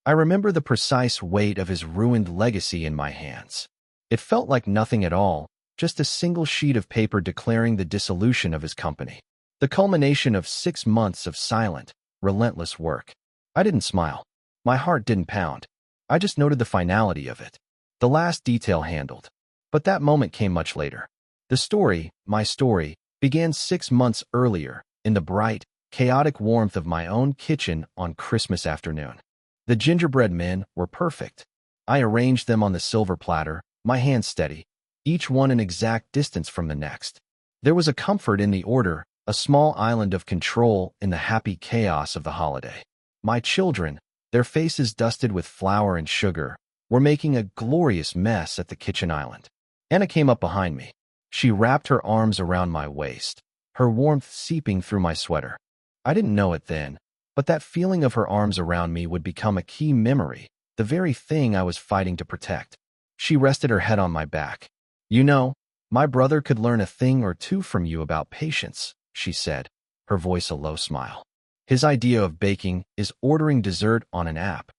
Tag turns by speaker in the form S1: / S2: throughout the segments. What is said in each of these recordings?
S1: I remember the precise weight of his ruined legacy in my hands. It felt like nothing at all, just a single sheet of paper declaring the dissolution of his company. The culmination of 6 months of silent, relentless work. I didn't smile. My heart didn't pound. I just noted the finality of it. The last detail handled. But that moment came much later. The story, my story, began 6 months earlier, in the bright, chaotic warmth of my own kitchen on Christmas afternoon. The gingerbread men were perfect. I arranged them on the silver platter, my hands steady, each one an exact distance from the next. There was a comfort in the order, a small island of control in the happy chaos of the holiday. My children, their faces dusted with flour and sugar, were making a glorious mess at the kitchen island. Anna came up behind me. She wrapped her arms around my waist, her warmth seeping through my sweater. I didn't know it then, but that feeling of her arms around me would become a key memory, the very thing I was fighting to protect. She rested her head on my back. "You know, my brother could learn a thing or two from you about patience," she said, her voice a low smile. "His idea of baking is ordering dessert on an app."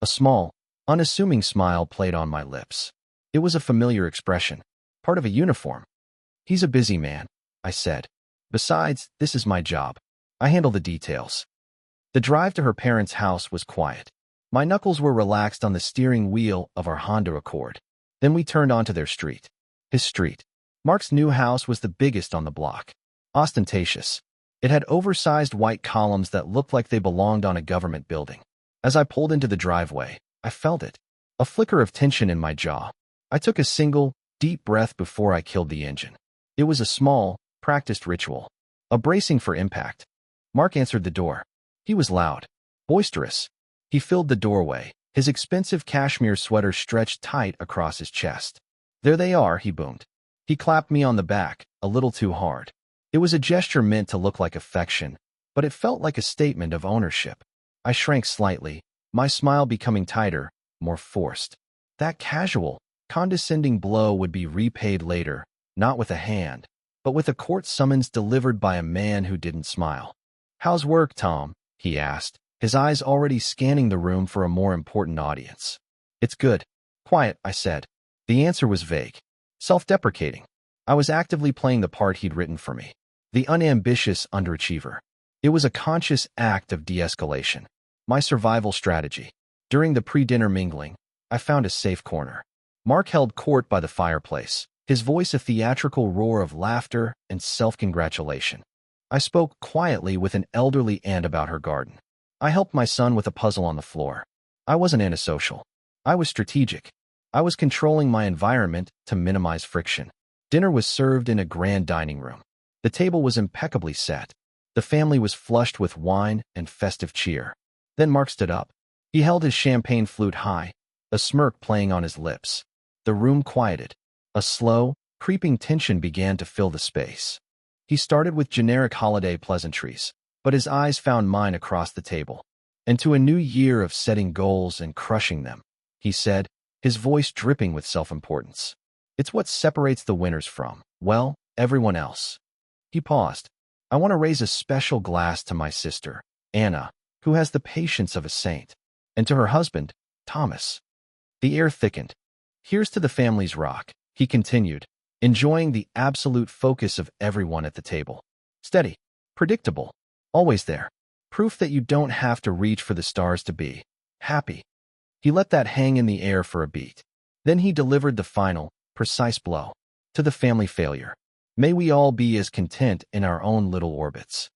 S1: A small, unassuming smile played on my lips. It was a familiar expression, part of a uniform. "He's a busy man," I said. "Besides, this is my job. I handle the details." The drive to her parents' house was quiet. My knuckles were relaxed on the steering wheel of our Honda Accord. Then we turned onto their street. His street. Mark's new house was the biggest on the block. Ostentatious. It had oversized white columns that looked like they belonged on a government building. As I pulled into the driveway, I felt it. A flicker of tension in my jaw. I took a single, deep breath before I killed the engine. It was a small, practiced ritual. A bracing for impact. Mark answered the door. He was loud. Boisterous. He filled the doorway, his expensive cashmere sweater stretched tight across his chest. "There they are," he boomed. He clapped me on the back, a little too hard. It was a gesture meant to look like affection, but it felt like a statement of ownership. I shrank slightly, my smile becoming tighter, more forced. That casual, condescending blow would be repaid later, not with a hand, but with a court summons delivered by a man who didn't smile. "How's work, Tom?" he asked, his eyes already scanning the room for a more important audience. "It's good." "Quiet," I said. The answer was vague, self-deprecating. I was actively playing the part he'd written for me, the unambitious underachiever. It was a conscious act of de-escalation, my survival strategy. During the pre-dinner mingling, I found a safe corner. Mark held court by the fireplace, his voice a theatrical roar of laughter and self-congratulation. I spoke quietly with an elderly aunt about her garden. I helped my son with a puzzle on the floor. I wasn't antisocial. I was strategic. I was controlling my environment to minimize friction. Dinner was served in a grand dining room. The table was impeccably set. The family was flushed with wine and festive cheer. Then Mark stood up. He held his champagne flute high, a smirk playing on his lips. The room quieted. A slow, creeping tension began to fill the space. He started with generic holiday pleasantries, but his eyes found mine across the table. "Into a new year of setting goals and crushing them," he said, his voice dripping with self-importance. "It's what separates the winners from, well, everyone else." He paused. "I want to raise a special glass to my sister, Anna, who has the patience of a saint, and to her husband, Thomas." The air thickened. "Here's to the family's rock," he continued, enjoying the absolute focus of everyone at the table. "Steady, predictable, always there. Proof that you don't have to reach for the stars to be happy." He let that hang in the air for a beat. Then he delivered the final, precise blow. "To the family failure. May we all be as content in our own little orbits."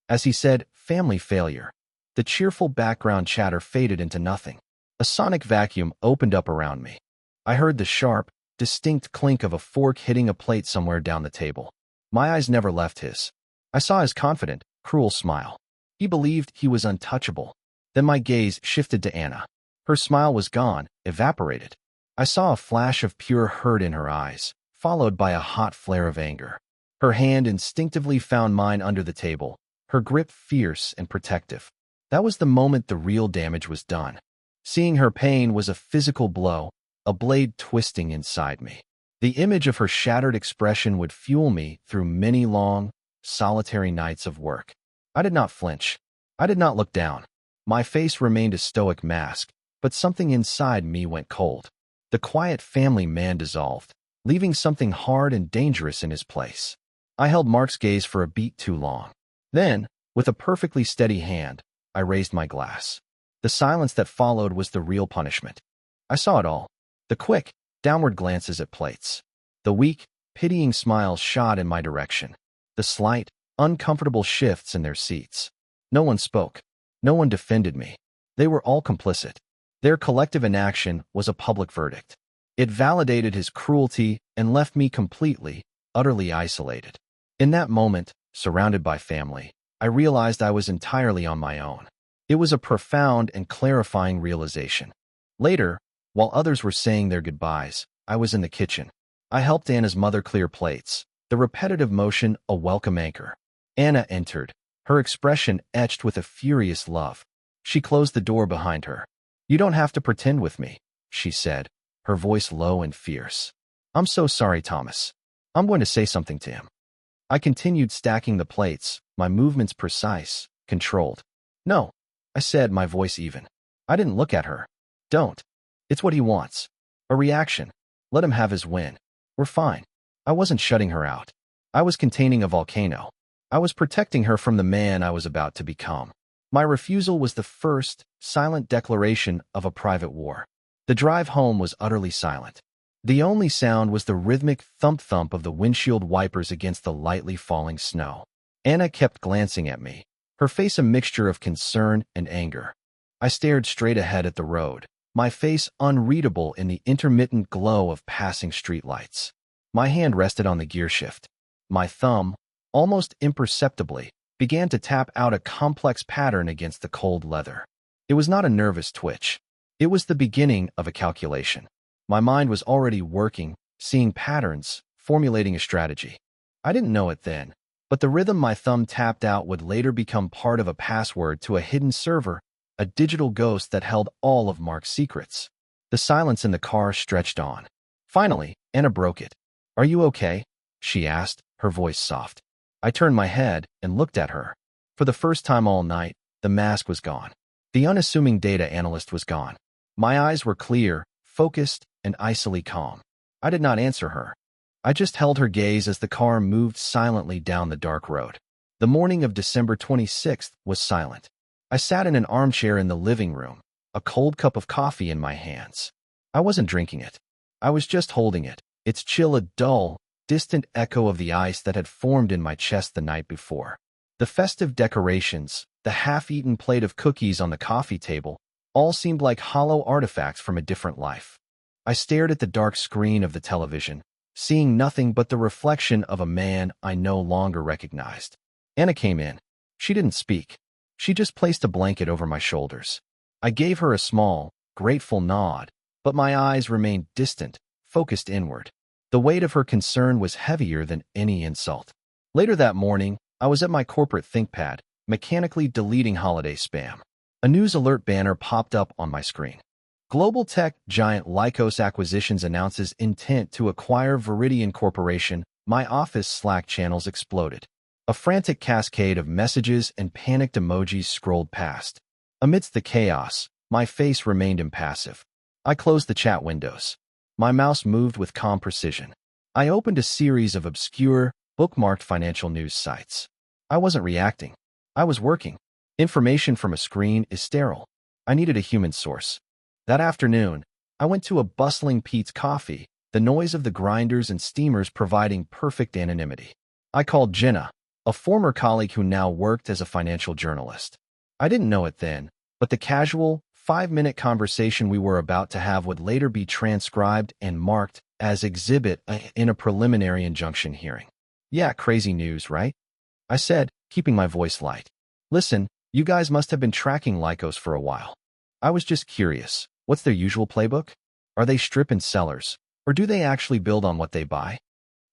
S1: As he said, "family failure," the cheerful background chatter faded into nothing. A sonic vacuum opened up around me. I heard the sharp, distinct clink of a fork hitting a plate somewhere down the table. My eyes never left his. I saw his confident, cruel smile. He believed he was untouchable. Then my gaze shifted to Anna. Her smile was gone, evaporated. I saw a flash of pure hurt in her eyes, followed by a hot flare of anger. Her hand instinctively found mine under the table, her grip fierce and protective. That was the moment the real damage was done. Seeing her pain was a physical blow, a blade twisting inside me. The image of her shattered expression would fuel me through many long, solitary nights of work. I did not flinch. I did not look down. My face remained a stoic mask, but something inside me went cold. The quiet family man dissolved, leaving something hard and dangerous in his place. I held Mark's gaze for a beat too long. Then, with a perfectly steady hand, I raised my glass. The silence that followed was the real punishment. I saw it all. The quick, downward glances at plates. The weak, pitying smiles shot in my direction. The slight, uncomfortable shifts in their seats. No one spoke. No one defended me. They were all complicit. Their collective inaction was a public verdict. It validated his cruelty and left me completely, utterly isolated. In that moment, surrounded by family, I realized I was entirely on my own. It was a profound and clarifying realization. Later, while others were saying their goodbyes, I was in the kitchen. I helped Anna's mother clear plates, the repetitive motion a welcome anchor. Anna entered, her expression etched with a furious love. She closed the door behind her. "You don't have to pretend with me," she said, her voice low and fierce. "I'm so sorry, Thomas. I'm going to say something to him." I continued stacking the plates, my movements precise, controlled. "No," I said, my voice even. I didn't look at her. "Don't. It's what he wants. A reaction. Let him have his win. We're fine." I wasn't shutting her out. I was containing a volcano. I was protecting her from the man I was about to become. My refusal was the first, silent declaration of a private war. The drive home was utterly silent. The only sound was the rhythmic thump-thump of the windshield wipers against the lightly falling snow. Anna kept glancing at me, her face a mixture of concern and anger. I stared straight ahead at the road, my face unreadable in the intermittent glow of passing streetlights. My hand rested on the gearshift. My thumb, almost imperceptibly, began to tap out a complex pattern against the cold leather. It was not a nervous twitch. It was the beginning of a calculation. My mind was already working, seeing patterns, formulating a strategy. I didn't know it then, but the rhythm my thumb tapped out would later become part of a password to a hidden server, a digital ghost that held all of Mark's secrets. The silence in the car stretched on. Finally, Anna broke it. "Are you okay?" she asked, her voice soft. I turned my head and looked at her. For the first time all night, the mask was gone. The unassuming data analyst was gone. My eyes were clear, focused, and icily calm. I did not answer her. I just held her gaze as the car moved silently down the dark road. The morning of December 26th was silent. I sat in an armchair in the living room, a cold cup of coffee in my hands. I wasn't drinking it. I was just holding it, its chill a dull, distant echo of the ice that had formed in my chest the night before. The festive decorations, the half-eaten plate of cookies on the coffee table, all seemed like hollow artifacts from a different life. I stared at the dark screen of the television, seeing nothing but the reflection of a man I no longer recognized. Anna came in. She didn't speak. She just placed a blanket over my shoulders. I gave her a small, grateful nod, but my eyes remained distant, focused inward. The weight of her concern was heavier than any insult. Later that morning, I was at my corporate ThinkPad, mechanically deleting holiday spam. A news alert banner popped up on my screen. Global tech giant Lycos Acquisitions announces intent to acquire Viridian Corporation. My office Slack channels exploded. A frantic cascade of messages and panicked emojis scrolled past. Amidst the chaos, my face remained impassive. I closed the chat windows. My mouse moved with calm precision. I opened a series of obscure, bookmarked financial news sites. I wasn't reacting. I was working. Information from a screen is sterile. I needed a human source. That afternoon, I went to a bustling Pete's Coffee, the noise of the grinders and steamers providing perfect anonymity. I called Jenna, a former colleague who now worked as a financial journalist. I didn't know it then, but the casual, 5-minute conversation we were about to have would later be transcribed and marked as Exhibit A in a preliminary injunction hearing. "Yeah, crazy news, right?" I said, keeping my voice light. "Listen, you guys must have been tracking Lycos for a while. I was just curious. What's their usual playbook? Are they strip-and sellers, or do they actually build on what they buy?"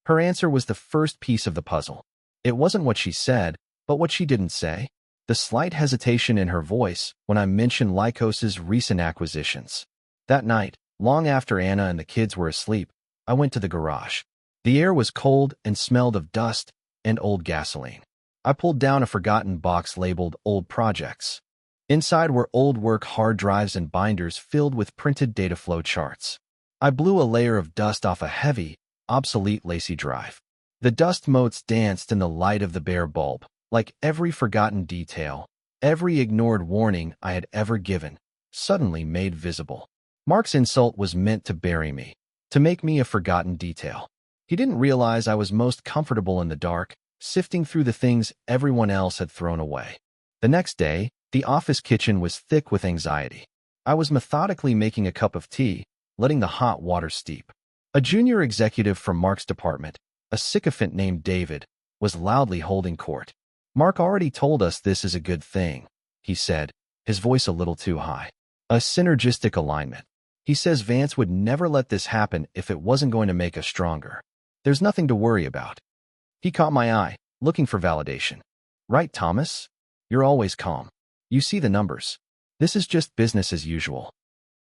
S1: Her answer was the first piece of the puzzle. It wasn't what she said, but what she didn't say. The slight hesitation in her voice when I mentioned Lycos's recent acquisitions. That night, long after Anna and the kids were asleep, I went to the garage. The air was cold and smelled of dust and old gasoline. I pulled down a forgotten box labeled Old Projects. Inside were old work hard drives and binders filled with printed data flow charts. I blew a layer of dust off a heavy, obsolete lacy drive. The dust motes danced in the light of the bare bulb, like every forgotten detail, every ignored warning I had ever given, suddenly made visible. Mark's insult was meant to bury me, to make me a forgotten detail. He didn't realize I was most comfortable in the dark, sifting through the things everyone else had thrown away. The next day, the office kitchen was thick with anxiety. I was methodically making a cup of tea, letting the hot water steep. A junior executive from Mark's department, a sycophant named David, was loudly holding court. "Mark already told us this is a good thing," he said, his voice a little too high. "A synergistic alignment. He says Vance would never let this happen if it wasn't going to make us stronger. There's nothing to worry about." He caught my eye, looking for validation. "Right, Thomas? You're always calm. You see the numbers. This is just business as usual."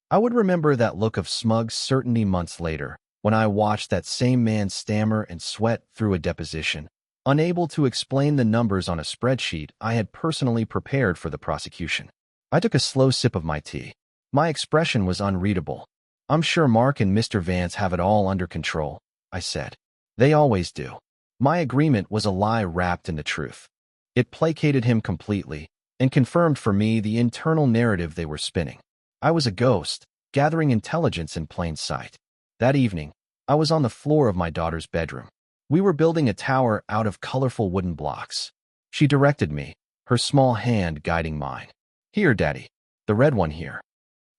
S1: I would remember that look of smug certainty months later, when I watched that same man stammer and sweat through a deposition, unable to explain the numbers on a spreadsheet I had personally prepared for the prosecution. I took a slow sip of my tea. My expression was unreadable. "I'm sure Mark and Mr. Vance have it all under control," I said. "They always do." My agreement was a lie wrapped in the truth. It placated him completely and confirmed for me the internal narrative they were spinning. I was a ghost, gathering intelligence in plain sight. That evening, I was on the floor of my daughter's bedroom. We were building a tower out of colorful wooden blocks. She directed me, her small hand guiding mine. "Here, Daddy. The red one here."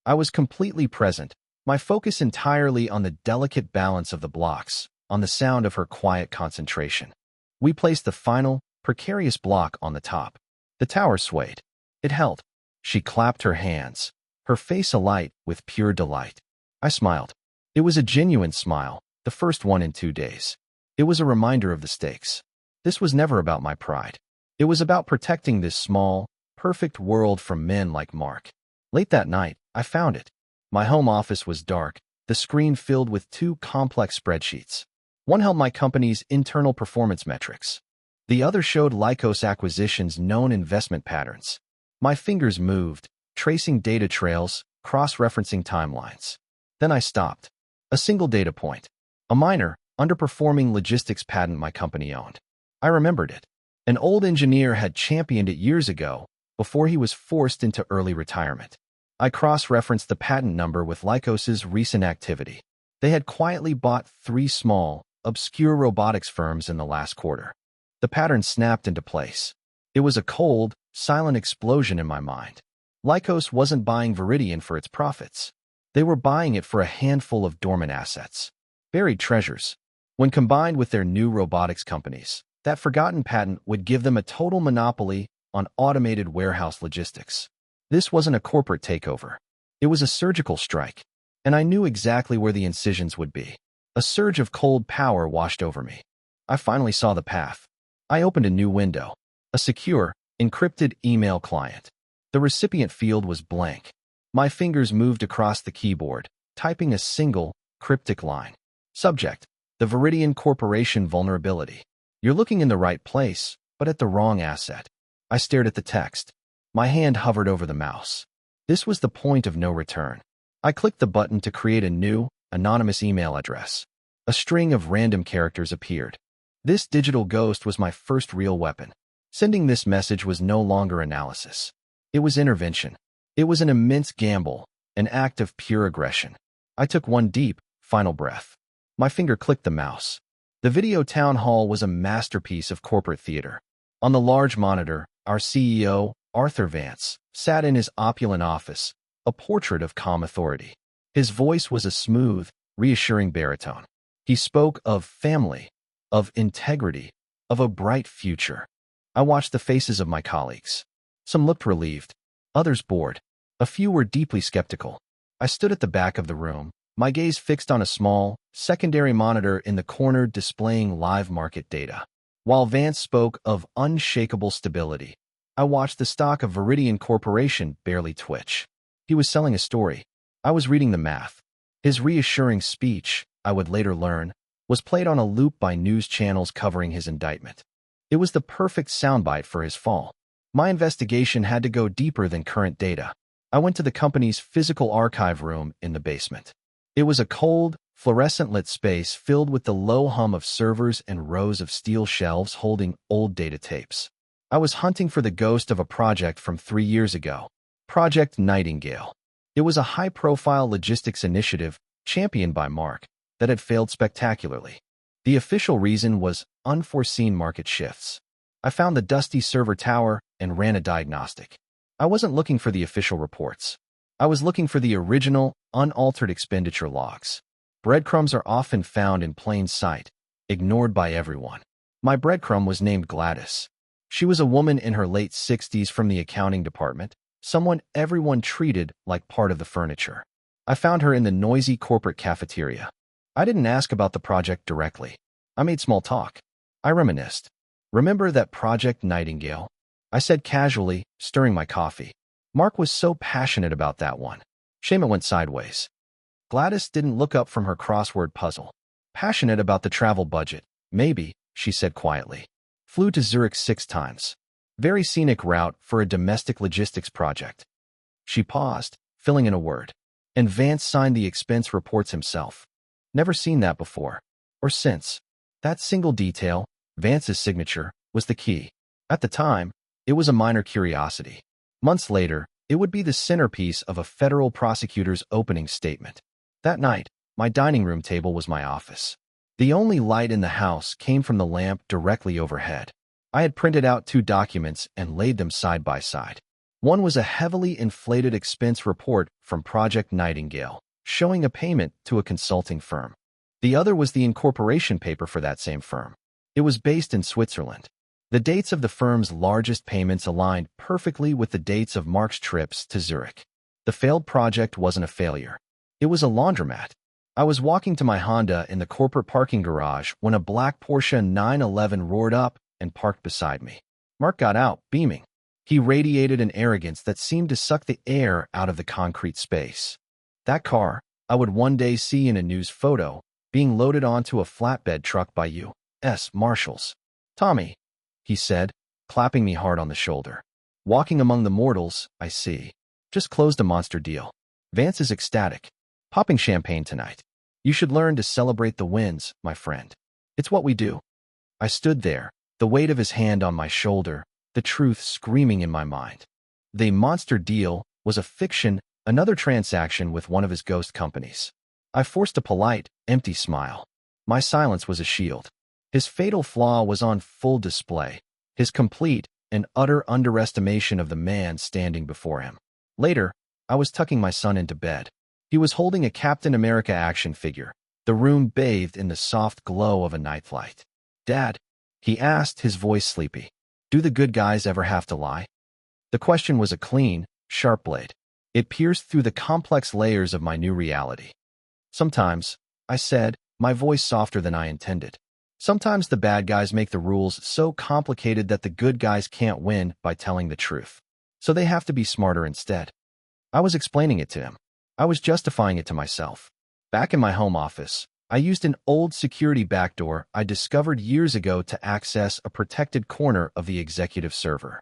S1: I was completely present, my focus entirely on the delicate balance of the blocks, on the sound of her quiet concentration. We placed the final, precarious block on the top. The tower swayed. It held. She clapped her hands, her face alight with pure delight. I smiled. It was a genuine smile, the first one in 2 days. It was a reminder of the stakes. This was never about my pride. It was about protecting this small, perfect world from men like Mark. Late that night, I found it. My home office was dark, the screen filled with 2 complex spreadsheets. One held my company's internal performance metrics. The other showed Lycos Acquisition's known investment patterns. My fingers moved, tracing data trails, cross-referencing timelines. Then I stopped. A single data point. A minor, underperforming logistics patent my company owned. I remembered it. An old engineer had championed it years ago, before he was forced into early retirement. I cross-referenced the patent number with Lycos's recent activity. They had quietly bought 3 small, obscure robotics firms in the last quarter. The pattern snapped into place. It was a cold, silent explosion in my mind. Lycos wasn't buying Viridian for its profits. They were buying it for a handful of dormant assets. Buried treasures. When combined with their new robotics companies, that forgotten patent would give them a total monopoly on automated warehouse logistics. This wasn't a corporate takeover. It was a surgical strike, and I knew exactly where the incisions would be. A surge of cold power washed over me. I finally saw the path. I opened a new window, a secure, encrypted email client. The recipient field was blank. My fingers moved across the keyboard, typing a single, cryptic line. Subject: the Viridian Corporation vulnerability. You're looking in the right place, but at the wrong asset. I stared at the text. My hand hovered over the mouse. This was the point of no return. I clicked the button to create a new, anonymous email address. A string of random characters appeared. This digital ghost was my first real weapon. Sending this message was no longer analysis. It was intervention. It was an immense gamble, an act of pure aggression. I took one deep, final breath. My finger clicked the mouse. The video town hall was a masterpiece of corporate theater. On the large monitor, our CEO, Arthur Vance, sat in his opulent office, a portrait of calm authority. His voice was a smooth, reassuring baritone. He spoke of family, of integrity, of a bright future. I watched the faces of my colleagues. Some looked relieved, others bored. A few were deeply skeptical. I stood at the back of the room, my gaze fixed on a small, secondary monitor in the corner displaying live market data. While Vance spoke of unshakable stability, I watched the stock of Viridian Corporation barely twitch. He was selling a story. I was reading the math. His reassuring speech, I would later learn, was played on a loop by news channels covering his indictment. It was the perfect soundbite for his fall. My investigation had to go deeper than current data. I went to the company's physical archive room in the basement. It was a cold, fluorescent-lit space filled with the low hum of servers and rows of steel shelves holding old data tapes. I was hunting for the ghost of a project from 3 years ago, Project Nightingale. It was a high-profile logistics initiative championed by Mark that had failed spectacularly. The official reason was unforeseen market shifts. I found the dusty server tower and ran a diagnostic. I wasn't looking for the official reports. I was looking for the original, unaltered expenditure logs. Breadcrumbs are often found in plain sight, ignored by everyone. My breadcrumb was named Gladys. She was a woman in her late 60s from the accounting department, someone everyone treated like part of the furniture. I found her in the noisy corporate cafeteria. I didn't ask about the project directly. I made small talk. I reminisced. "Remember that Project Nightingale?" I said casually, stirring my coffee. Mark was so passionate about that one. Shame it went sideways. Gladys didn't look up from her crossword puzzle. "Passionate about the travel budget, maybe," she said quietly. "Flew to Zurich 6 times. Very scenic route for a domestic logistics project." She paused, filling in a word. "And Vance signed the expense reports himself. Never seen that before. Or since." That single detail, Vance's signature, was the key. At the time, it was a minor curiosity. Months later, it would be the centerpiece of a federal prosecutor's opening statement. That night, my dining room table was my office. The only light in the house came from the lamp directly overhead. I had printed out 2 documents and laid them side by side. One was a heavily inflated expense report from Project Nightingale, showing a payment to a consulting firm. The other was the incorporation paper for that same firm. It was based in Switzerland. The dates of the firm's largest payments aligned perfectly with the dates of Mark's trips to Zurich. The failed project wasn't a failure. It was a laundromat. I was walking to my Honda in the corporate parking garage when a black Porsche 911 roared up and parked beside me. Mark got out, beaming. He radiated an arrogance that seemed to suck the air out of the concrete space. That car, I would one day see in a news photo, being loaded onto a flatbed truck by U.S. Marshals. "Tommy," he said, clapping me hard on the shoulder. "Walking among the mortals, I see. Just closed a monster deal. Vance is ecstatic. Popping champagne tonight. You should learn to celebrate the wins, my friend. It's what we do." I stood there, the weight of his hand on my shoulder, the truth screaming in my mind. The monster deal was a fiction, another transaction with one of his ghost companies. I forced a polite, empty smile. My silence was a shield. His fatal flaw was on full display, his complete and utter underestimation of the man standing before him. Later, I was tucking my son into bed. He was holding a Captain America action figure, the room bathed in the soft glow of a night light. "Dad," he asked, his voice sleepy, "do the good guys ever have to lie?" The question was a clean, sharp blade. It pierced through the complex layers of my new reality. "Sometimes," I said, my voice softer than I intended. "Sometimes the bad guys make the rules so complicated that the good guys can't win by telling the truth. So they have to be smarter instead." I was explaining it to him. I was justifying it to myself. Back in my home office, I used an old security backdoor I discovered years ago to access a protected corner of the executive server.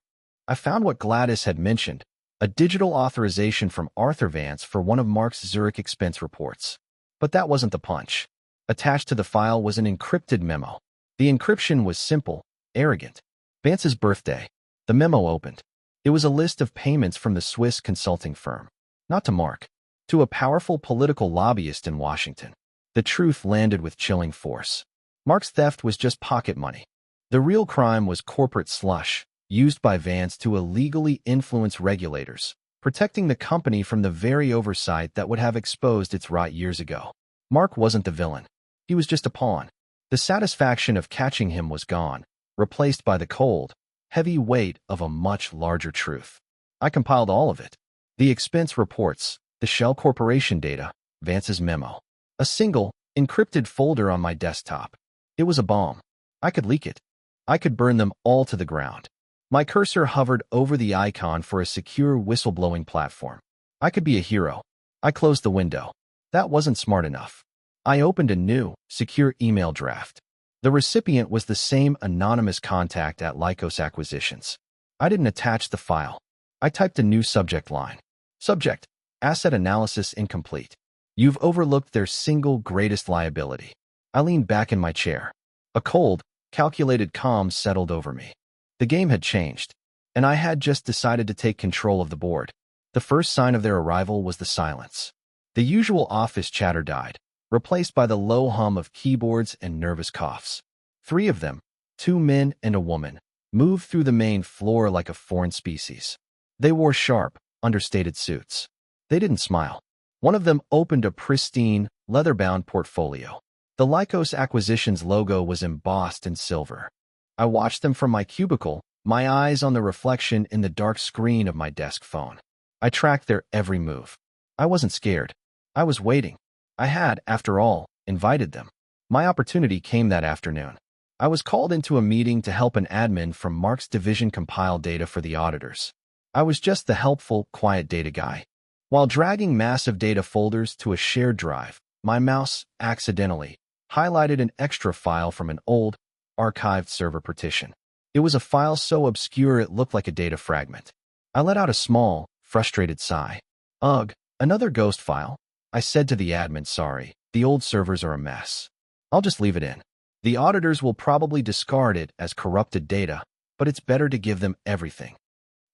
S1: I found what Gladys had mentioned, a digital authorization from Arthur Vance for one of Mark's Zurich expense reports. But that wasn't the punch. Attached to the file was an encrypted memo. The encryption was simple, arrogant. Vance's birthday. The memo opened. It was a list of payments from the Swiss consulting firm. Not to Mark. To a powerful political lobbyist in Washington. The truth landed with chilling force. Mark's theft was just pocket money. The real crime was corporate slush, used by Vance to illegally influence regulators, protecting the company from the very oversight that would have exposed its rot years ago. Mark wasn't the villain. He was just a pawn. The satisfaction of catching him was gone, replaced by the cold, heavy weight of a much larger truth. I compiled all of it. The expense reports, the Shell Corporation data, Vance's memo. A single, encrypted folder on my desktop. It was a bomb. I could leak it. I could burn them all to the ground. My cursor hovered over the icon for a secure whistleblowing platform. I could be a hero. I closed the window. That wasn't smart enough. I opened a new, secure email draft. The recipient was the same anonymous contact at Lycos Acquisitions. I didn't attach the file. I typed a new subject line. Subject: Asset analysis incomplete. You've overlooked their single greatest liability. I leaned back in my chair. A cold, calculated calm settled over me. The game had changed, and I had just decided to take control of the board. The first sign of their arrival was the silence. The usual office chatter died, replaced by the low hum of keyboards and nervous coughs. 3 of them, 2 men and a woman, moved through the main floor like a foreign species. They wore sharp, understated suits. They didn't smile. One of them opened a pristine, leather-bound portfolio. The Lycos Acquisitions logo was embossed in silver. I watched them from my cubicle, my eyes on the reflection in the dark screen of my desk phone. I tracked their every move. I wasn't scared. I was waiting. I had, after all, invited them. My opportunity came that afternoon. I was called into a meeting to help an admin from Mark's division compile data for the auditors. I was just the helpful, quiet data guy. While dragging massive data folders to a shared drive, my mouse, accidentally, highlighted an extra file from an old, archived server partition. It was a file so obscure it looked like a data fragment. I let out a small, frustrated sigh. Ugh, another ghost file? I said to the admin, sorry, the old servers are a mess. I'll just leave it in. The auditors will probably discard it as corrupted data, but it's better to give them everything.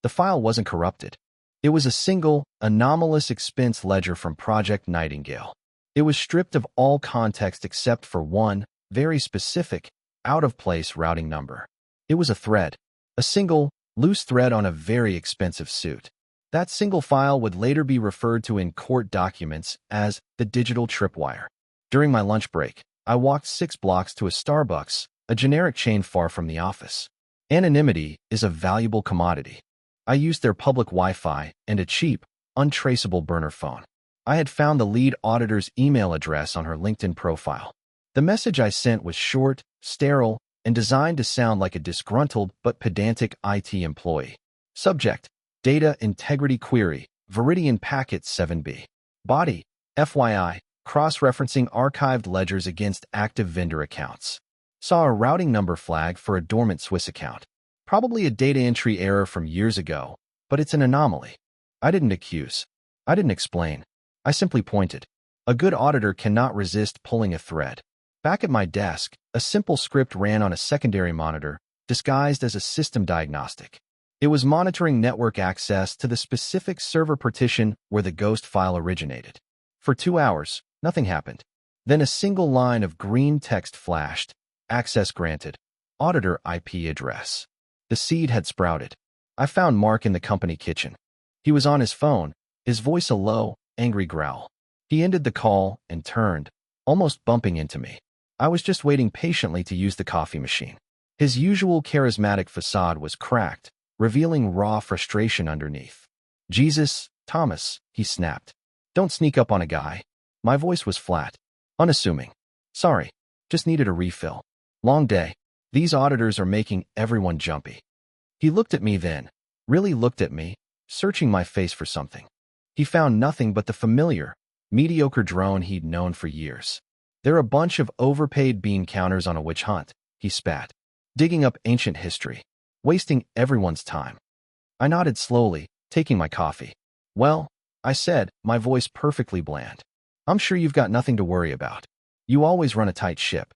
S1: The file wasn't corrupted. It was a single, anomalous expense ledger from Project Nightingale. It was stripped of all context except for one, very specific, out-of-place routing number. It was a thread, a single, loose thread on a very expensive suit. That single file would later be referred to in court documents as the digital tripwire. During my lunch break, I walked 6 blocks to a Starbucks, a generic chain far from the office. Anonymity is a valuable commodity. I used their public Wi-Fi and a cheap, untraceable burner phone. I had found the lead auditor's email address on her LinkedIn profile. The message I sent was short, sterile, and designed to sound like a disgruntled but pedantic IT employee. Subject: Data Integrity Query, Viridian Packet 7B. Body: FYI, cross-referencing archived ledgers against active vendor accounts. Saw a routing number flag for a dormant Swiss account. Probably a data entry error from years ago, but it's an anomaly. I didn't accuse. I didn't explain. I simply pointed. A good auditor cannot resist pulling a thread. Back at my desk, a simple script ran on a secondary monitor, disguised as a system diagnostic. It was monitoring network access to the specific server partition where the ghost file originated. For 2 hours, nothing happened. Then a single line of green text flashed. Access granted. Auditor IP address. The seed had sprouted. I found Mark in the company kitchen. He was on his phone, his voice a low, angry growl. He ended the call and turned, almost bumping into me. I was just waiting patiently to use the coffee machine. His usual charismatic facade was cracked, revealing raw frustration underneath. Jesus, Thomas, he snapped. Don't sneak up on a guy. My voice was flat, unassuming. Sorry, just needed a refill. Long day. These auditors are making everyone jumpy. He looked at me then, really looked at me, searching my face for something. He found nothing but the familiar, mediocre drone he'd known for years. They're a bunch of overpaid bean counters on a witch hunt, he spat, digging up ancient history, wasting everyone's time. I nodded slowly, taking my coffee. Well, I said, my voice perfectly bland. I'm sure you've got nothing to worry about. You always run a tight ship.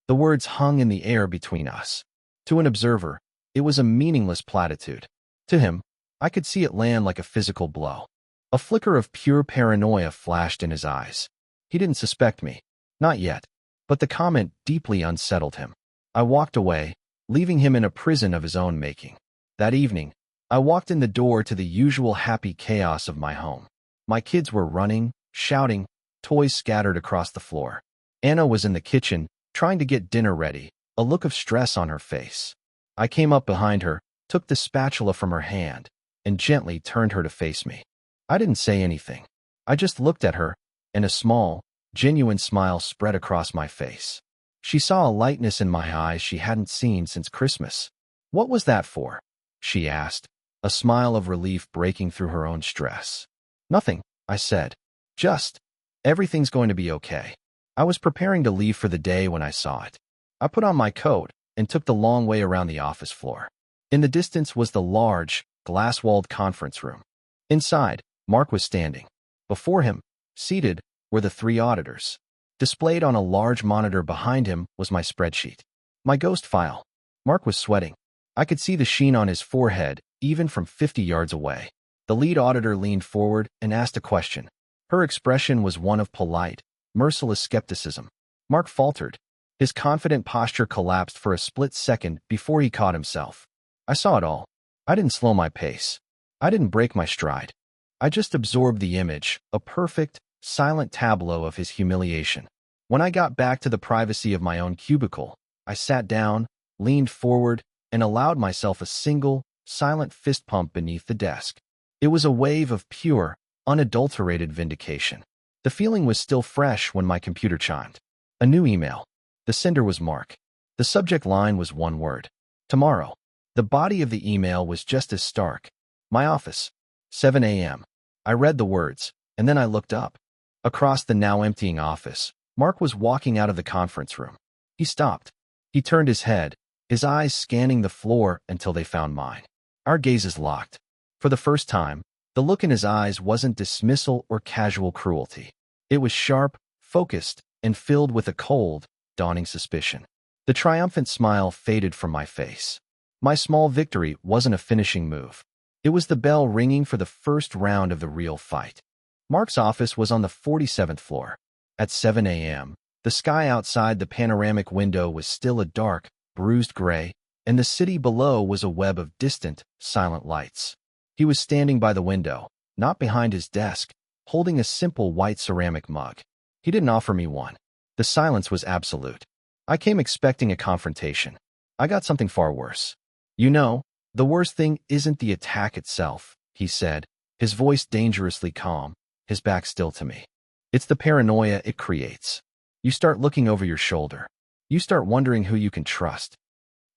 S1: The words hung in the air between us. To an observer, it was a meaningless platitude. To him, I could see it land like a physical blow. A flicker of pure paranoia flashed in his eyes. He didn't suspect me. Not yet. But the comment deeply unsettled him. I walked away, leaving him in a prison of his own making. That evening, I walked in the door to the usual happy chaos of my home. My kids were running, shouting, toys scattered across the floor. Anna was in the kitchen, trying to get dinner ready, a look of stress on her face. I came up behind her, took the spatula from her hand, and gently turned her to face me. I didn't say anything. I just looked at her, and a small, genuine smile spread across my face. She saw a lightness in my eyes she hadn't seen since Christmas. What was that for? She asked, a smile of relief breaking through her own stress. Nothing, I said. Just, everything's going to be okay. I was preparing to leave for the day when I saw it. I put on my coat and took the long way around the office floor. In the distance was the large, glass-walled conference room. Inside, Mark was standing. Before him, seated, were the three auditors. Displayed on a large monitor behind him was my spreadsheet. My ghost file. Mark was sweating. I could see the sheen on his forehead, even from 50 yards away. The lead auditor leaned forward and asked a question. Her expression was one of polite, merciless skepticism. Mark faltered. His confident posture collapsed for a split second before he caught himself. I saw it all. I didn't slow my pace. I didn't break my stride. I just absorbed the image, a perfect, silent tableau of his humiliation. When I got back to the privacy of my own cubicle, I sat down, leaned forward, and allowed myself a single, silent fist pump beneath the desk. It was a wave of pure, unadulterated vindication. The feeling was still fresh when my computer chimed. A new email. The sender was Mark. The subject line was one word. Tomorrow. The body of the email was just as stark. My office. 7 a.m. I read the words, and then I looked up. Across the now emptying office, Mark was walking out of the conference room. He stopped. He turned his head, his eyes scanning the floor until they found mine. Our gazes locked. For the first time, the look in his eyes wasn't dismissal or casual cruelty. It was sharp, focused, and filled with a cold, dawning suspicion. The triumphant smile faded from my face. My small victory wasn't a finishing move. It was the bell ringing for the first round of the real fight. Mark's office was on the 47th floor. At 7 a.m., the sky outside the panoramic window was still a dark, bruised gray, and the city below was a web of distant, silent lights. He was standing by the window, not behind his desk, holding a simple white ceramic mug. He didn't offer me one. The silence was absolute. I came expecting a confrontation. I got something far worse. You know, the worst thing isn't the attack itself, he said, his voice dangerously calm, his back still to me. It's the paranoia it creates. You start looking over your shoulder. You start wondering who you can trust.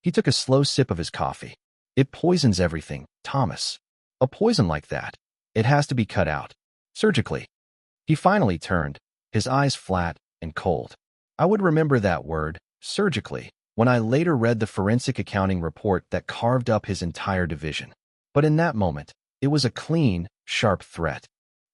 S1: He took a slow sip of his coffee. It poisons everything, Thomas. A poison like that. It has to be cut out. Surgically. He finally turned, his eyes flat and cold. I would remember that word, surgically, when I later read the forensic accounting report that carved up his entire division. But in that moment, it was a clean, sharp threat.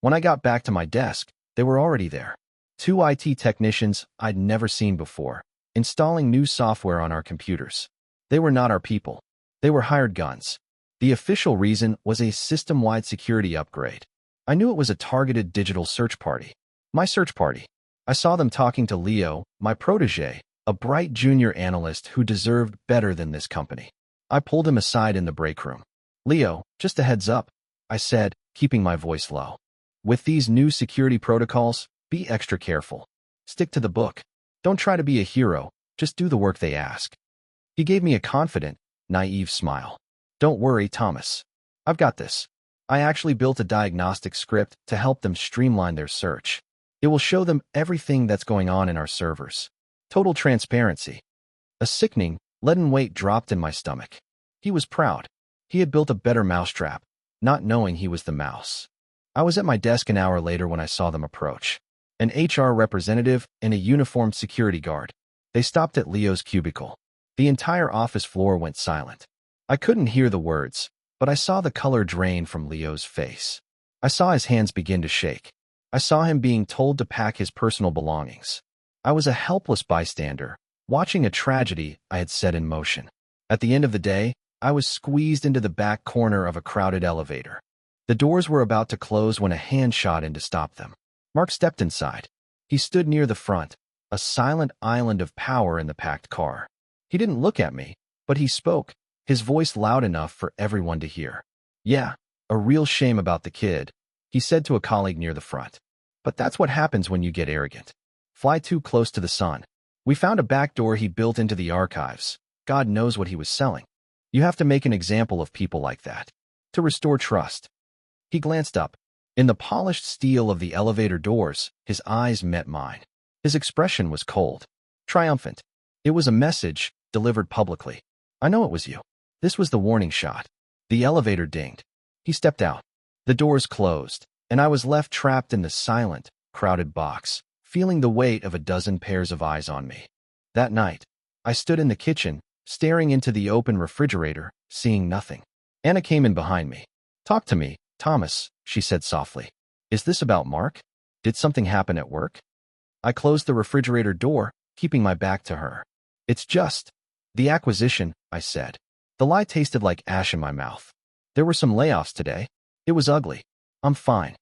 S1: When I got back to my desk, they were already there. Two IT technicians I'd never seen before, installing new software on our computers. They were not our people. They were hired guns. The official reason was a system-wide security upgrade. I knew it was a targeted digital search party. My search party. I saw them talking to Leo, my protege, a bright junior analyst who deserved better than this company. I pulled him aside in the break room. Leo, just a heads up, I said, keeping my voice low. With these new security protocols, be extra careful. Stick to the book. Don't try to be a hero, just do the work they ask. He gave me a confident, naive smile. Don't worry, Thomas. I've got this. I actually built a diagnostic script to help them streamline their search. It will show them everything that's going on in our servers. Total transparency. A sickening, leaden weight dropped in my stomach. He was proud. He had built a better mousetrap, not knowing he was the mouse. I was at my desk an hour later when I saw them approach. An HR representative and a uniformed security guard. They stopped at Leo's cubicle. The entire office floor went silent. I couldn't hear the words, but I saw the color drain from Leo's face. I saw his hands begin to shake. I saw him being told to pack his personal belongings. I was a helpless bystander, watching a tragedy I had set in motion. At the end of the day, I was squeezed into the back corner of a crowded elevator. The doors were about to close when a hand shot in to stop them. Mark stepped inside. He stood near the front, a silent island of power in the packed car. He didn't look at me, but he spoke, his voice loud enough for everyone to hear. Yeah, a real shame about the kid, he said to a colleague near the front. But that's what happens when you get arrogant. Fly too close to the sun. We found a back door he built into the archives. God knows what he was selling. You have to make an example of people like that. To restore trust. He glanced up. In the polished steel of the elevator doors, his eyes met mine. His expression was cold. Triumphant. It was a message, delivered publicly. I know it was you. This was the warning shot. The elevator dinged. He stepped out. The doors closed, and I was left trapped in the silent, crowded box, feeling the weight of a dozen pairs of eyes on me. That night, I stood in the kitchen, staring into the open refrigerator, seeing nothing. Anna came in behind me. "Talk to me, Thomas," she said softly. "Is this about Mark? Did something happen at work?" I closed the refrigerator door, keeping my back to her. "It's just the acquisition," I said. The lie tasted like ash in my mouth. "There were some layoffs today. It was ugly. I'm fine."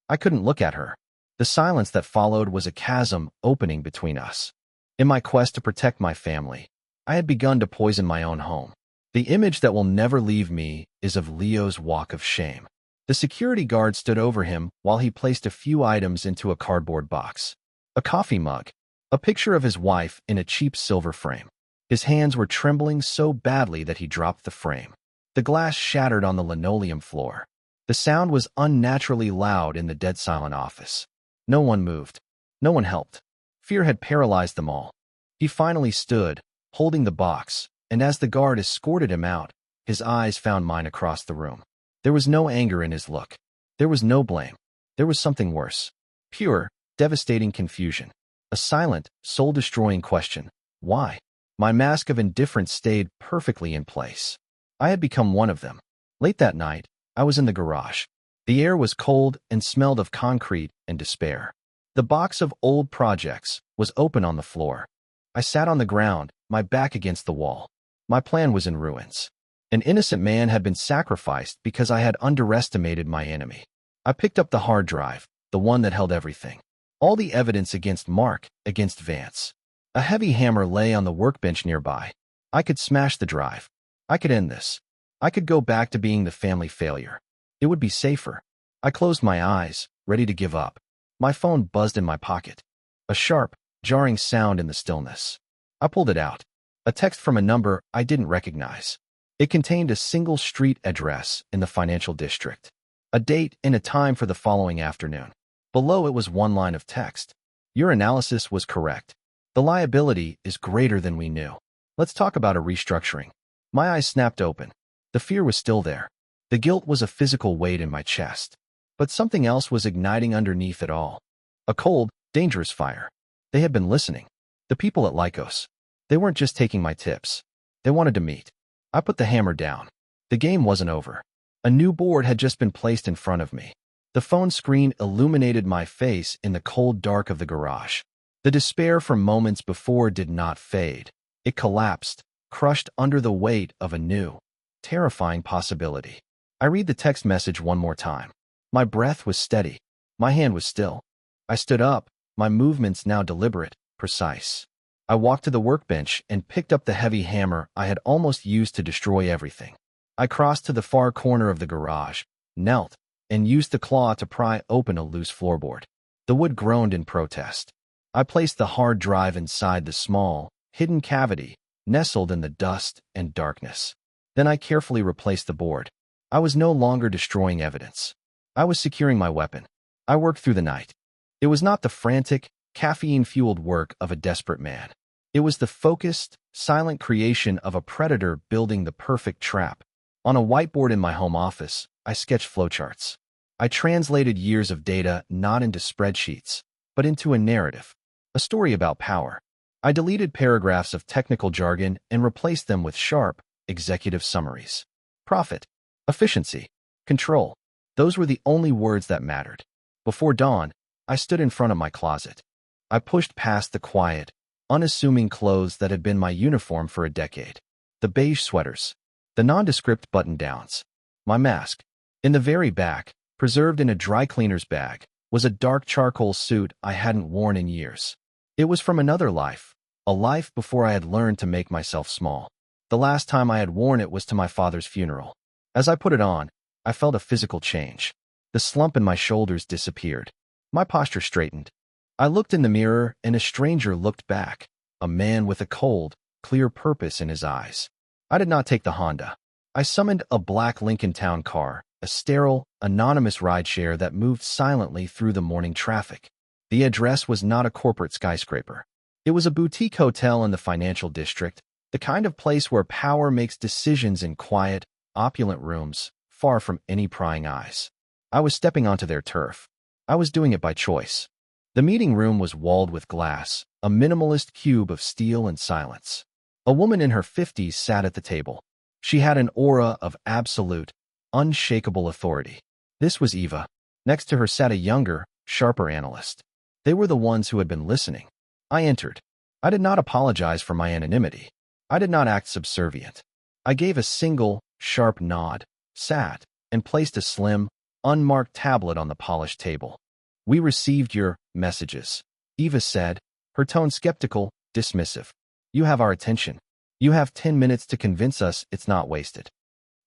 S1: I couldn't look at her. The silence that followed was a chasm opening between us. In my quest to protect my family, I had begun to poison my own home. The image that will never leave me is of Leo's walk of shame. The security guard stood over him while he placed a few items into a cardboard box. A coffee mug, a picture of his wife in a cheap silver frame. His hands were trembling so badly that he dropped the frame. The glass shattered on the linoleum floor. The sound was unnaturally loud in the dead-silent office. No one moved. No one helped. Fear had paralyzed them all. He finally stood, holding the box, and as the guard escorted him out, his eyes found mine across the room. There was no anger in his look. There was no blame. There was something worse. Pure, devastating confusion. A silent, soul-destroying question. Why? My mask of indifference stayed perfectly in place. I had become one of them. Late that night, I was in the garage. The air was cold and smelled of concrete and despair. The box of old projects was open on the floor. I sat on the ground, my back against the wall. My plan was in ruins. An innocent man had been sacrificed because I had underestimated my enemy. I picked up the hard drive, the one that held everything. All the evidence against Mark, against Vance. A heavy hammer lay on the workbench nearby. I could smash the drive. I could end this. I could go back to being the family failure. It would be safer. I closed my eyes, ready to give up. My phone buzzed in my pocket. A sharp, jarring sound in the stillness. I pulled it out. A text from a number I didn't recognize. It contained a single street address in the financial district. A date and a time for the following afternoon. Below it was one line of text. "Your analysis was correct. The liability is greater than we knew. Let's talk about a restructuring." My eyes snapped open. The fear was still there. The guilt was a physical weight in my chest. But something else was igniting underneath it all. A cold, dangerous fire. They had been listening. The people at Lycos. They weren't just taking my tips. They wanted to meet. I put the hammer down. The game wasn't over. A new board had just been placed in front of me. The phone screen illuminated my face in the cold dark of the garage. The despair from moments before did not fade. It collapsed, crushed under the weight of a new, terrifying possibility. I read the text message one more time. My breath was steady. My hand was still. I stood up, my movements now deliberate, precise. I walked to the workbench and picked up the heavy hammer I had almost used to destroy everything. I crossed to the far corner of the garage, knelt, and used the claw to pry open a loose floorboard. The wood groaned in protest. I placed the hard drive inside the small, hidden cavity, nestled in the dust and darkness. Then I carefully replaced the board. I was no longer destroying evidence. I was securing my weapon. I worked through the night. It was not the frantic, caffeine-fueled work of a desperate man. It was the focused, silent creation of a predator building the perfect trap. On a whiteboard in my home office, I sketched flowcharts. I translated years of data not into spreadsheets, but into a narrative, a story about power. I deleted paragraphs of technical jargon and replaced them with sharp, executive summaries. Profit, efficiency, control. Those were the only words that mattered. Before dawn, I stood in front of my closet. I pushed past the quiet, unassuming clothes that had been my uniform for a decade. The beige sweaters, the nondescript button-downs, my mask. In the very back, preserved in a dry cleaner's bag, was a dark charcoal suit I hadn't worn in years. It was from another life, a life before I had learned to make myself small. The last time I had worn it was to my father's funeral. As I put it on, I felt a physical change. The slump in my shoulders disappeared. My posture straightened. I looked in the mirror and a stranger looked back, a man with a cold, clear purpose in his eyes. I did not take the Honda. I summoned a black Lincoln Town car, a sterile, anonymous rideshare that moved silently through the morning traffic. The address was not a corporate skyscraper. It was a boutique hotel in the financial district, the kind of place where power makes decisions in quiet, opulent rooms, far from any prying eyes. I was stepping onto their turf. I was doing it by choice. The meeting room was walled with glass, a minimalist cube of steel and silence. A woman in her 50s sat at the table. She had an aura of absolute, unshakable authority. This was Eva. Next to her sat a younger, sharper analyst. They were the ones who had been listening. I entered. I did not apologize for my anonymity. I did not act subservient. I gave a single, sharp nod, sat, and placed a slim, unmarked tablet on the polished table. "We received your messages," Eva said, her tone skeptical, dismissive. "You have our attention. You have 10 minutes to convince us it's not wasted."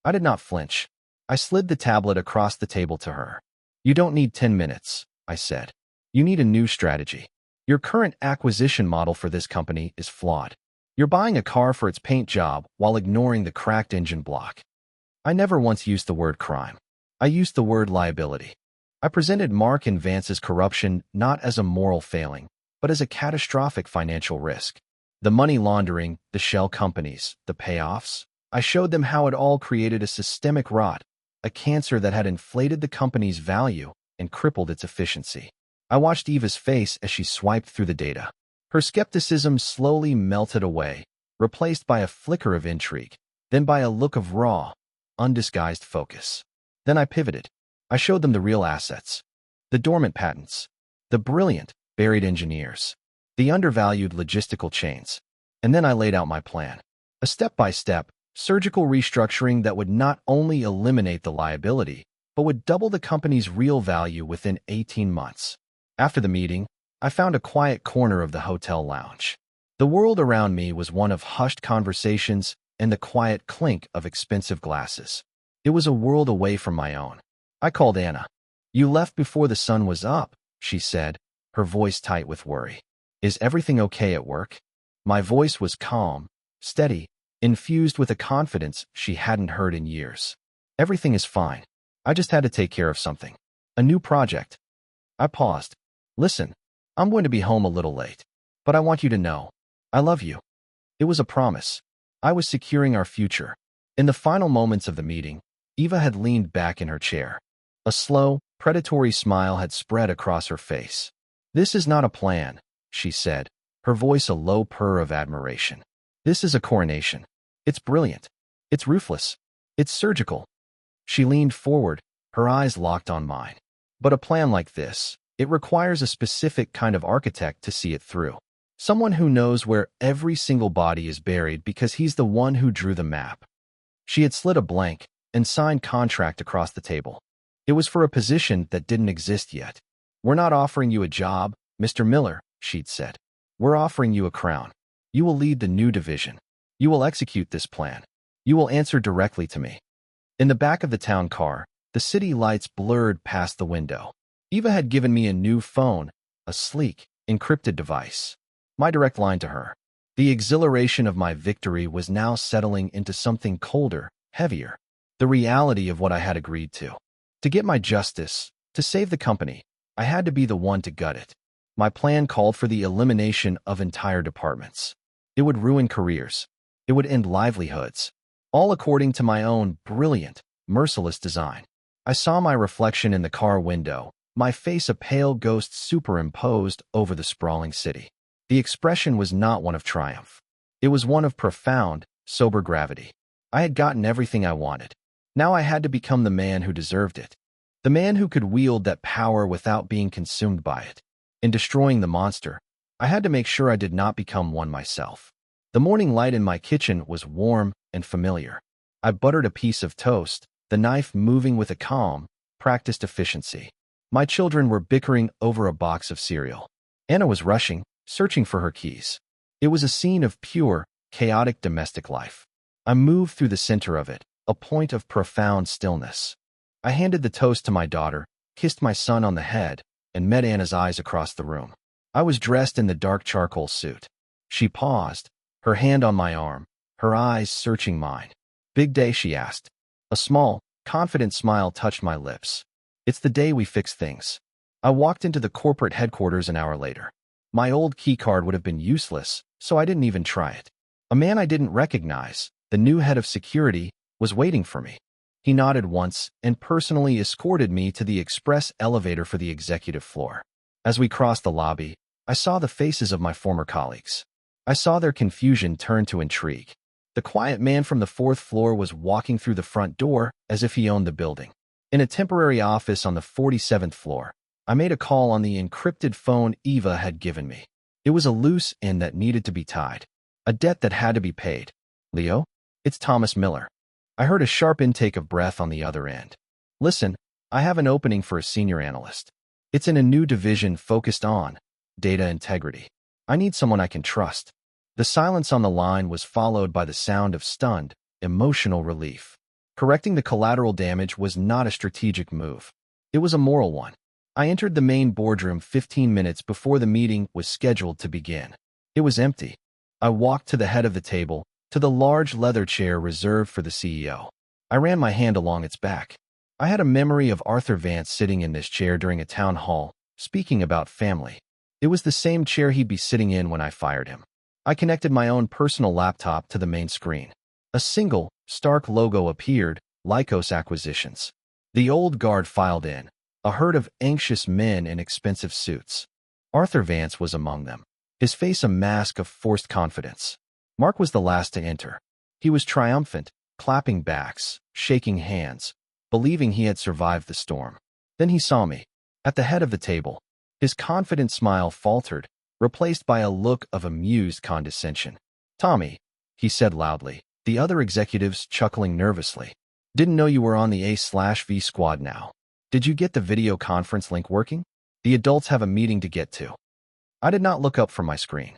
S1: I did not flinch. I slid the tablet across the table to her. "You don't need 10 minutes," I said. "You need a new strategy. Your current acquisition model for this company is flawed. You're buying a car for its paint job while ignoring the cracked engine block." I never once used the word crime. I used the word liability. I presented Mark and Vance's corruption not as a moral failing, but as a catastrophic financial risk. The money laundering, the shell companies, the payoffs. I showed them how it all created a systemic rot, a cancer that had inflated the company's value and crippled its efficiency. I watched Eva's face as she swiped through the data. Her skepticism slowly melted away, replaced by a flicker of intrigue, then by a look of raw, undisguised focus. Then I pivoted. I showed them the real assets. The dormant patents. The brilliant, buried engineers. The undervalued logistical chains. And then I laid out my plan. A step-by-step, surgical restructuring that would not only eliminate the liability, but would double the company's real value within 18 months. After the meeting, I found a quiet corner of the hotel lounge. The world around me was one of hushed conversations and the quiet clink of expensive glasses. It was a world away from my own. I called Anna. "You left before the sun was up," she said, her voice tight with worry. "Is everything okay at work?" My voice was calm, steady, infused with a confidence she hadn't heard in years. "Everything is fine. I just had to take care of something. A new project." I paused. "Listen, I'm going to be home a little late, but I want you to know, I love you." It was a promise. I was securing our future. In the final moments of the meeting, Eva had leaned back in her chair. A slow, predatory smile had spread across her face. "This is not a plan," she said, her voice a low purr of admiration. "This is a coronation. It's brilliant. It's ruthless. It's surgical." She leaned forward, her eyes locked on mine. "But a plan like this, it requires a specific kind of architect to see it through. Someone who knows where every single body is buried because he's the one who drew the map." She had slid a blank and signed contract across the table. It was for a position that didn't exist yet. "We're not offering you a job, Mr. Miller," she'd said. "We're offering you a crown. You will lead the new division. You will execute this plan. You will answer directly to me." In the back of the town car, the city lights blurred past the window. Eva had given me a new phone, a sleek, encrypted device. My direct line to her. The exhilaration of my victory was now settling into something colder, heavier. The reality of what I had agreed to. To get my justice, to save the company, I had to be the one to gut it. My plan called for the elimination of entire departments. It would ruin careers. It would end livelihoods. All according to my own brilliant, merciless design. I saw my reflection in the car window, my face a pale ghost superimposed over the sprawling city. The expression was not one of triumph. It was one of profound, sober gravity. I had gotten everything I wanted. Now I had to become the man who deserved it. The man who could wield that power without being consumed by it. In destroying the monster, I had to make sure I did not become one myself. The morning light in my kitchen was warm and familiar. I buttered a piece of toast, the knife moving with a calm, practiced efficiency. My children were bickering over a box of cereal. Anna was rushing, searching for her keys. It was a scene of pure, chaotic domestic life. I moved through the center of it, a point of profound stillness. I handed the toast to my daughter, kissed my son on the head, and met Anna's eyes across the room. I was dressed in the dark charcoal suit. She paused, her hand on my arm, her eyes searching mine. "Big day?" she asked. A small, confident smile touched my lips. "It's the day we fix things." I walked into the corporate headquarters an hour later. My old keycard would have been useless, so I didn't even try it. A man I didn't recognize, the new head of security, was waiting for me. He nodded once and personally escorted me to the express elevator for the executive floor. As we crossed the lobby, I saw the faces of my former colleagues. I saw their confusion turn to intrigue. The quiet man from the fourth floor was walking through the front door as if he owned the building. In a temporary office on the 47th floor, I made a call on the encrypted phone Eva had given me. It was a loose end that needed to be tied, a debt that had to be paid. Leo? It's Thomas Miller. I heard a sharp intake of breath on the other end. Listen, I have an opening for a senior analyst. It's in a new division focused on data integrity. I need someone I can trust. The silence on the line was followed by the sound of stunned, emotional relief. Correcting the collateral damage was not a strategic move. It was a moral one. I entered the main boardroom 15 minutes before the meeting was scheduled to begin. It was empty. I walked to the head of the table, to the large leather chair reserved for the CEO. I ran my hand along its back. I had a memory of Arthur Vance sitting in this chair during a town hall, speaking about family. It was the same chair he'd be sitting in when I fired him. I connected my own personal laptop to the main screen. A single, stark logo appeared, Lycos Acquisitions. The old guard filed in, a herd of anxious men in expensive suits. Arthur Vance was among them, his face a mask of forced confidence. Mark was the last to enter. He was triumphant, clapping backs, shaking hands, believing he had survived the storm. Then he saw me, at the head of the table. His confident smile faltered, replaced by a look of amused condescension. "Tommy," he said loudly, the other executives chuckling nervously. "Didn't know you were on the A/V squad now. Did you get the video conference link working? The adults have a meeting to get to." I did not look up from my screen.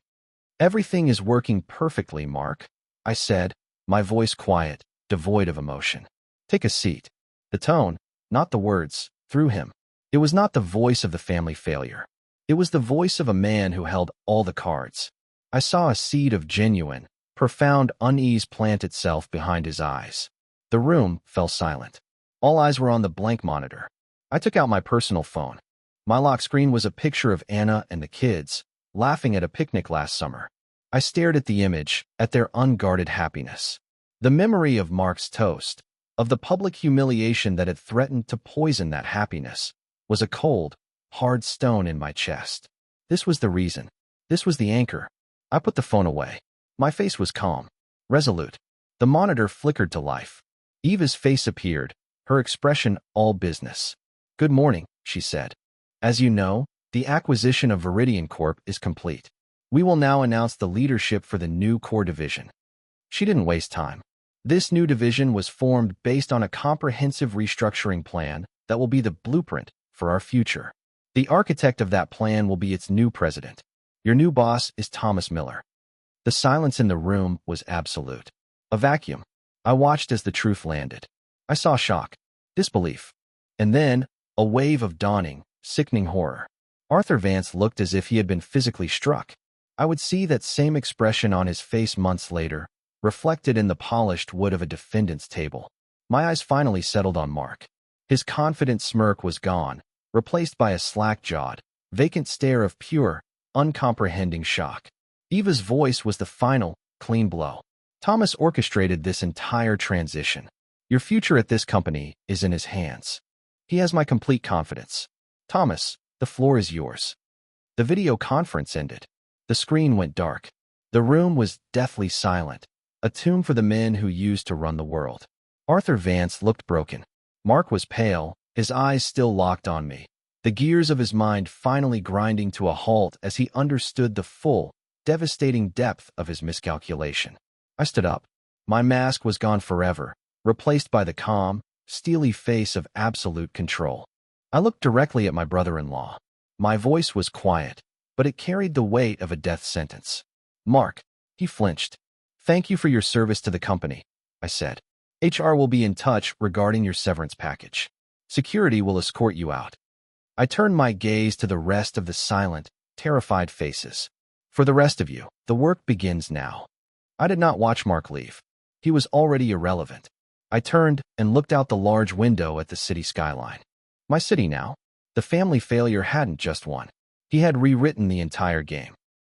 S1: "Everything is working perfectly, Mark," I said, my voice quiet, devoid of emotion. "Take a seat." The tone, not the words, threw him. It was not the voice of the family failure. It was the voice of a man who held all the cards. I saw a seed of genuine, profound unease plant itself behind his eyes. The room fell silent. All eyes were on the blank monitor. I took out my personal phone. My lock screen was a picture of Anna and the kids, laughing at a picnic last summer. I stared at the image, at their unguarded happiness. The memory of Mark's toast, of the public humiliation that had threatened to poison that happiness, was a cold, hard stone in my chest. This was the reason. This was the anchor. I put the phone away. My face was calm, resolute. The monitor flickered to life. Eva's face appeared, her expression all business. "Good morning," she said. "As you know, the acquisition of Viridian Corp is complete. We will now announce the leadership for the new core division." She didn't waste time. This new division was formed based on a comprehensive restructuring plan that will be the blueprint for our future. The architect of that plan will be its new president. Your new boss is Thomas Miller. The silence in the room was absolute. A vacuum. I watched as the truth landed. I saw shock, disbelief, and then a wave of dawning, sickening horror. Arthur Vance looked as if he had been physically struck. I would see that same expression on his face months later, reflected in the polished wood of a defendant's table. My eyes finally settled on Mark. His confident smirk was gone, replaced by a slack-jawed, vacant stare of pure, uncomprehending shock. Eva's voice was the final, clean blow. "Thomas orchestrated this entire transition. Your future at this company is in his hands. He has my complete confidence. Thomas, the floor is yours." The video conference ended. The screen went dark. The room was deathly silent, a tomb for the men who used to run the world. Arthur Vance looked broken. Mark was pale, his eyes still locked on me, the gears of his mind finally grinding to a halt as he understood the full, devastating depth of his miscalculation. I stood up. My mask was gone forever, replaced by the calm, steely face of absolute control. I looked directly at my brother-in-law. My voice was quiet, but it carried the weight of a death sentence. "Mark," he flinched. "Thank you for your service to the company," I said. "HR will be in touch regarding your severance package. Security will escort you out." I turned my gaze to the rest of the silent, terrified faces. "For the rest of you, the work begins now." I did not watch Mark leave. He was already irrelevant. I turned and looked out the large window at the city skyline. My city now. The family failure hadn't just won. He had rewritten the entire game.